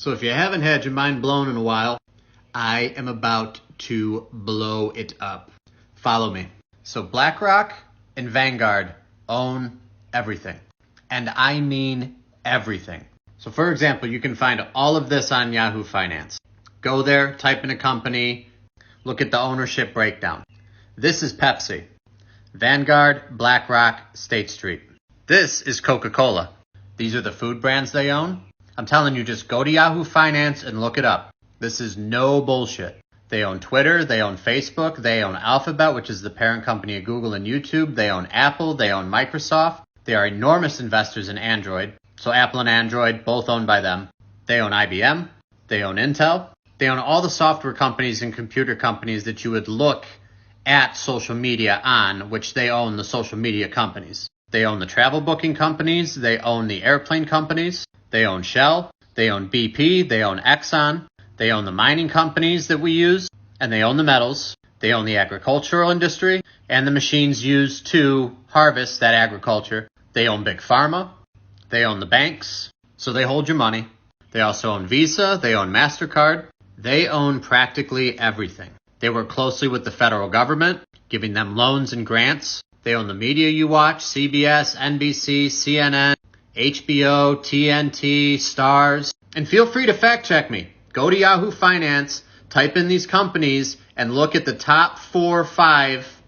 So if you haven't had your mind blown in a while, I am about to blow it up. Follow me. So BlackRock and Vanguard own everything. And I mean everything. So for example, you can find all of this on Yahoo Finance. Go there, type in a company, look at the ownership breakdown. This is Pepsi. Vanguard, BlackRock, State Street. This is Coca-Cola. These are the food brands they own. I'm telling you, just go to Yahoo Finance and look it up. This is no bullshit. They own Twitter, they own Facebook, they own Alphabet, which is the parent company of Google and YouTube. They own Apple, they own Microsoft. They are enormous investors in Android. So Apple and Android, both owned by them. They own IBM, they own Intel. They own all the software companies and computer companies that you would look at social media on, which they own the social media companies. They own the travel booking companies, they own the airplane companies. They own Shell, they own BP, they own Exxon, they own the mining companies that we use, and they own the metals. They own the agricultural industry and the machines used to harvest that agriculture. They own Big Pharma, they own the banks, so they hold your money. They also own Visa, they own MasterCard. They own practically everything. They work closely with the federal government, giving them loans and grants. They own the media you watch, CBS, NBC, CNN, HBO, TNT, Stars. And feel free to fact check me. Go to Yahoo Finance, type in these companies, and look at the top 4 or 5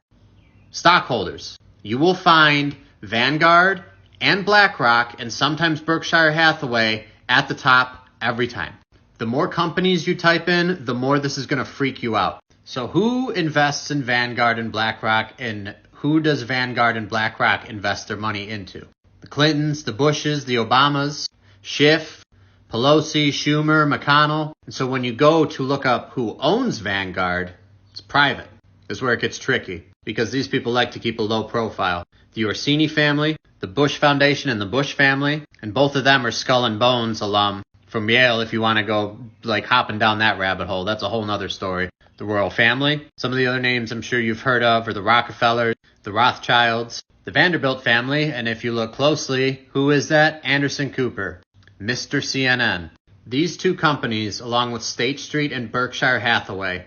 stockholders. You will find Vanguard and BlackRock and sometimes Berkshire Hathaway at the top every time. The more companies you type in, the more this is going to freak you out. So who invests in Vanguard and BlackRock, and who does Vanguard and BlackRock invest their money into? The Clintons, the Bushes, the Obamas, Schiff, Pelosi, Schumer, McConnell. And so when you go to look up who owns Vanguard, it's private. This is where it gets tricky because these people like to keep a low profile. The Orsini family, the Bush Foundation, and the Bush family, and both of them are Skull and Bones alum from Yale if you want to go like hopping down that rabbit hole. That's a whole nother story. The royal family. Some of the other names I'm sure you've heard of are the Rockefellers, the Rothschilds, the Vanderbilt family, and if you look closely, who is that? Anderson Cooper, Mr. CNN. These two companies, along with State Street and Berkshire Hathaway,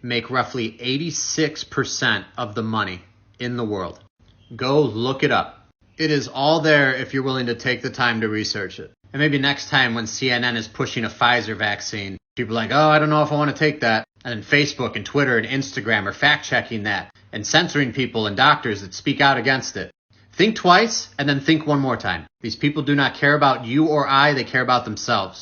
make roughly 86% of the money in the world. Go look it up. It is all there if you're willing to take the time to research it. And maybe next time when CNN is pushing a Pfizer vaccine, people are like, oh, I don't know if I want to take that. And then Facebook and Twitter and Instagram are fact-checking that and censoring people and doctors that speak out against it. Think twice and then think one more time. These people do not care about you or I, they care about themselves.